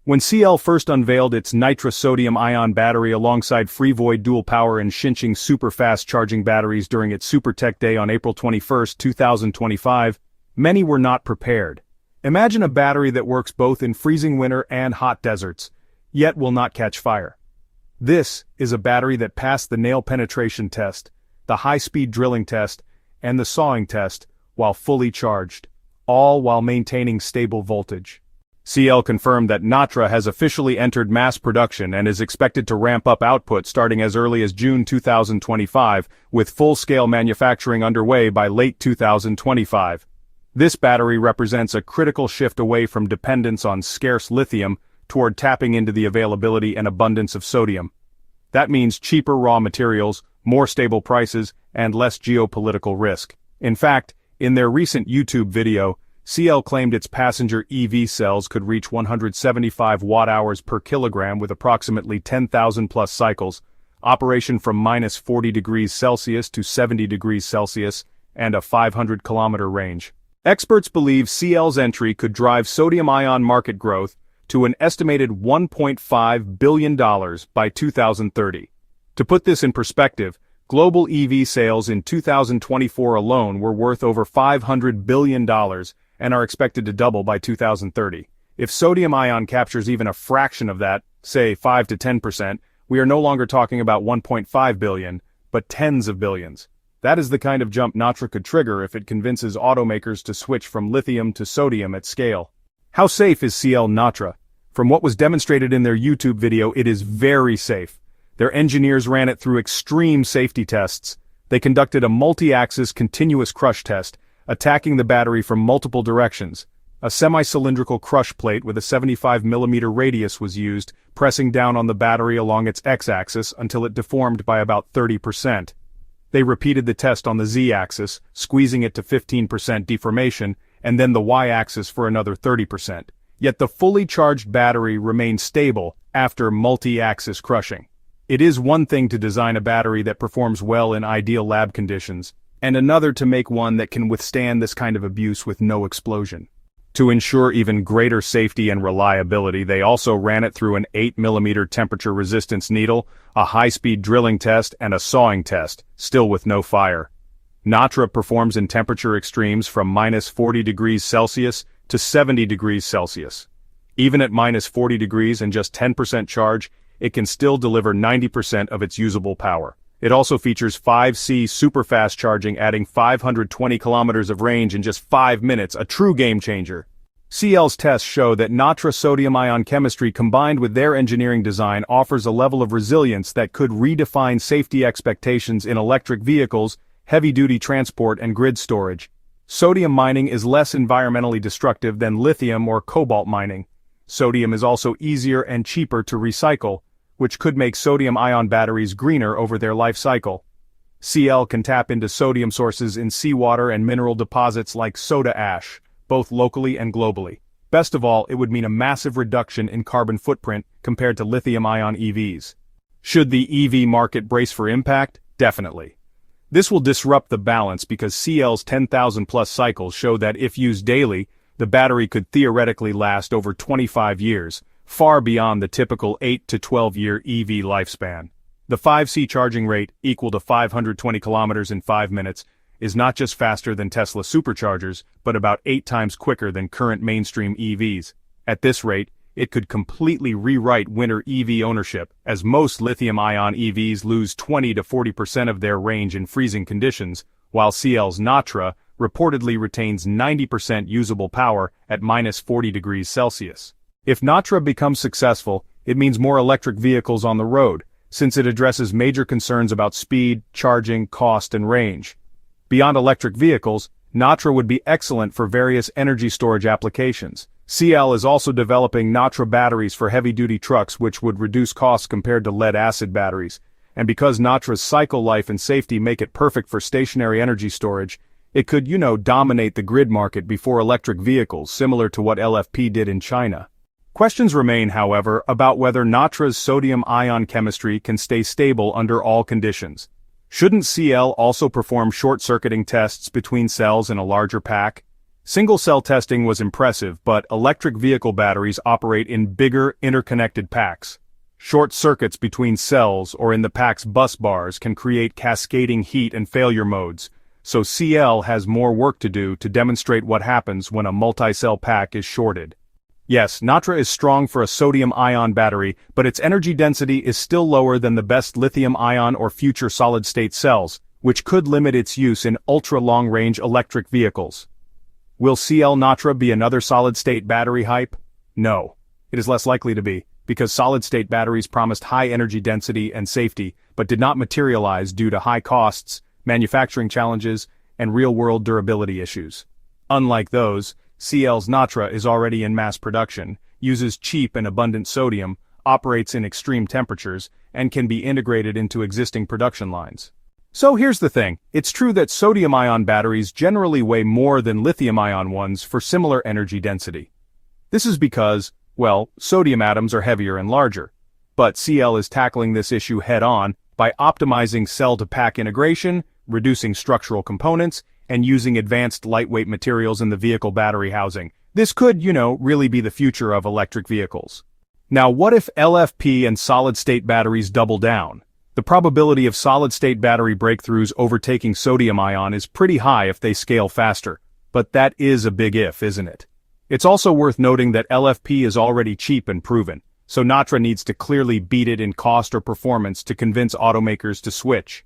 When CL first unveiled its Naxtra sodium-ion battery alongside FreeVoid dual-power and Xinjiang super-fast charging batteries during its SuperTech Day on April 21, 2025, many were not prepared. Imagine a battery that works both in freezing winter and hot deserts, yet will not catch fire. This is a battery that passed the nail penetration test, the high-speed drilling test, and the sawing test, while fully charged, all while maintaining stable voltage. CL confirmed that Naxtra has officially entered mass production and is expected to ramp up output starting as early as June 2025, with full-scale manufacturing underway by late 2025. This battery represents a critical shift away from dependence on scarce lithium toward tapping into the availability and abundance of sodium. That means cheaper raw materials, more stable prices, and less geopolitical risk. In fact, in their recent YouTube video, CL claimed its passenger EV cells could reach 175 watt-hours per kilogram with approximately 10,000 plus cycles, operation from minus 40 degrees Celsius to 70 degrees Celsius, and a 500-kilometer range. Experts believe CL's entry could drive sodium-ion market growth to an estimated $1.5 billion by 2030. To put this in perspective, global EV sales in 2024 alone were worth over $500 billion and are expected to double by 2030. If sodium-ion captures even a fraction of that, say 5 to 10%, we are no longer talking about 1.5 billion, but tens of billions. That is the kind of jump Naxtra could trigger if it convinces automakers to switch from lithium to sodium at scale. How safe is CL Naxtra? From what was demonstrated in their YouTube video, it is very safe. Their engineers ran it through extreme safety tests. They conducted a multi-axis continuous crush test, attacking the battery from multiple directions. A semi-cylindrical crush plate with a 75mm radius was used, pressing down on the battery along its x-axis until it deformed by about 30%. They repeated the test on the z-axis, squeezing it to 15% deformation, and then the y-axis for another 30%. Yet the fully charged battery remained stable after multi-axis crushing. It is one thing to design a battery that performs well in ideal lab conditions, and another to make one that can withstand this kind of abuse with no explosion. To ensure even greater safety and reliability, they also ran it through an 8mm temperature resistance needle, a high-speed drilling test, and a sawing test, still with no fire. Naxtra performs in temperature extremes from minus 40 degrees Celsius to 70 degrees Celsius. Even at minus 40 degrees and just 10% charge, it can still deliver 90% of its usable power. It also features 5C super-fast charging, adding 520 kilometers of range in just 5 minutes, a true game-changer. CL's tests show that Naxtra sodium-ion chemistry combined with their engineering design offers a level of resilience that could redefine safety expectations in electric vehicles, heavy-duty transport, and grid storage. Sodium mining is less environmentally destructive than lithium or cobalt mining. Sodium is also easier and cheaper to recycle, which could make sodium-ion batteries greener over their life cycle. CL can tap into sodium sources in seawater and mineral deposits like soda ash, both locally and globally. Best of all, it would mean a massive reduction in carbon footprint compared to lithium-ion EVs. Should the EV market brace for impact? Definitely. This will disrupt the balance because CL's 10,000-plus cycles show that if used daily, the battery could theoretically last over 25 years, far beyond the typical 8 to 12-year EV lifespan. The 5C charging rate, equal to 520 kilometers in 5 minutes, is not just faster than Tesla superchargers, but about 8 times quicker than current mainstream EVs. At this rate, it could completely rewrite winter EV ownership, as most lithium-ion EVs lose 20 to 40% of their range in freezing conditions, while CL's Naxtra reportedly retains 90% usable power at minus 40 degrees Celsius. If Naxtra becomes successful, it means more electric vehicles on the road, since it addresses major concerns about speed, charging, cost, and range. Beyond electric vehicles, Naxtra would be excellent for various energy storage applications. CL is also developing Naxtra batteries for heavy-duty trucks, which would reduce costs compared to lead-acid batteries. And because Naxtra's cycle life and safety make it perfect for stationary energy storage, it could, dominate the grid market before electric vehicles, similar to what LFP did in China. Questions remain, however, about whether Naxtra's sodium-ion chemistry can stay stable under all conditions. Shouldn't CL also perform short-circuiting tests between cells in a larger pack? Single-cell testing was impressive, but electric vehicle batteries operate in bigger, interconnected packs. Short circuits between cells or in the pack's bus bars can create cascading heat and failure modes, so CL has more work to do to demonstrate what happens when a multi-cell pack is shorted. Yes, Naxtra is strong for a sodium-ion battery, but its energy density is still lower than the best lithium-ion or future solid-state cells, which could limit its use in ultra-long-range electric vehicles. Will CATL Naxtra be another solid-state battery hype? No. It is less likely to be, because solid-state batteries promised high energy density and safety, but did not materialize due to high costs, manufacturing challenges, and real-world durability issues. Unlike those, CATL Naxtra is already in mass production, uses cheap and abundant sodium, operates in extreme temperatures, and can be integrated into existing production lines. So here's the thing, it's true that sodium-ion batteries generally weigh more than lithium-ion ones for similar energy density. This is because, well, sodium atoms are heavier and larger. But CL is tackling this issue head-on by optimizing cell-to-pack integration, reducing structural components, and using advanced lightweight materials in the vehicle battery housing. This could, really be the future of electric vehicles. Now what if LFP and solid-state batteries double down? The probability of solid-state battery breakthroughs overtaking sodium-ion is pretty high if they scale faster, but that is a big if, isn't it? It's also worth noting that LFP is already cheap and proven, so Naxtra needs to clearly beat it in cost or performance to convince automakers to switch.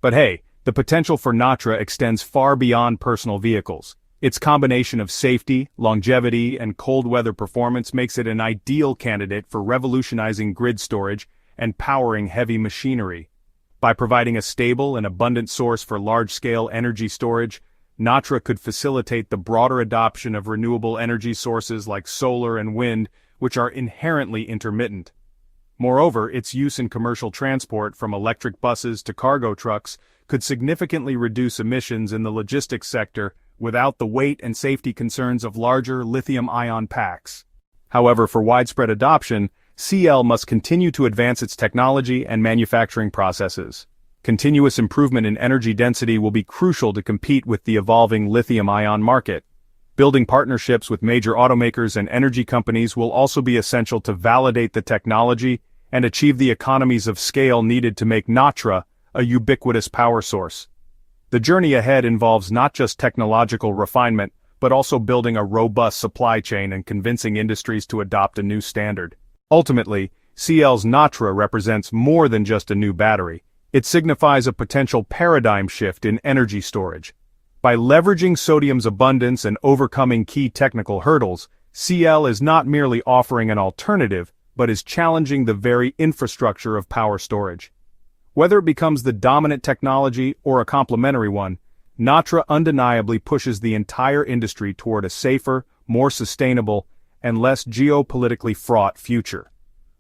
But hey, the potential for Naxtra extends far beyond personal vehicles. Its combination of safety, longevity, and cold weather performance makes it an ideal candidate for revolutionizing grid storage and powering heavy machinery. By providing a stable and abundant source for large-scale energy storage, Naxtra could facilitate the broader adoption of renewable energy sources like solar and wind, which are inherently intermittent. Moreover, its use in commercial transport from electric buses to cargo trucks could significantly reduce emissions in the logistics sector without the weight and safety concerns of larger lithium-ion packs. However, for widespread adoption, CL must continue to advance its technology and manufacturing processes. Continuous improvement in energy density will be crucial to compete with the evolving lithium-ion market. Building partnerships with major automakers and energy companies will also be essential to validate the technology and achieve the economies of scale needed to make Naxtra a ubiquitous power source. The journey ahead involves not just technological refinement, but also building a robust supply chain and convincing industries to adopt a new standard. Ultimately, CL's Naxtra represents more than just a new battery. It signifies a potential paradigm shift in energy storage. By leveraging sodium's abundance and overcoming key technical hurdles, CL is not merely offering an alternative, but is challenging the very infrastructure of power storage. Whether it becomes the dominant technology or a complementary one, Naxtra undeniably pushes the entire industry toward a safer, more sustainable, and less geopolitically fraught future.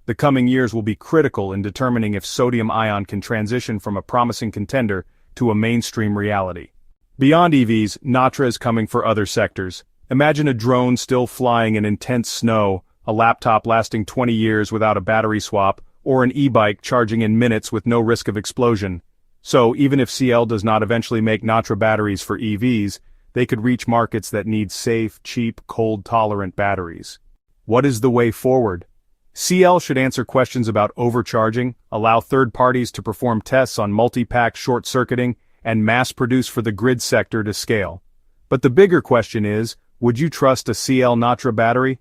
The coming years will be critical in determining if sodium-ion can transition from a promising contender to a mainstream reality. Beyond EVs, Naxtra is coming for other sectors. Imagine a drone still flying in intense snow, a laptop lasting 20 years without a battery swap, or an e-bike charging in minutes with no risk of explosion. So, even if CL does not eventually make Naxtra batteries for EVs, they could reach markets that need safe, cheap, cold-tolerant batteries. What is the way forward? CL should answer questions about overcharging, allow third parties to perform tests on multi-pack short-circuiting, and mass-produce for the grid sector to scale. But the bigger question is, would you trust a CL Naxtra battery?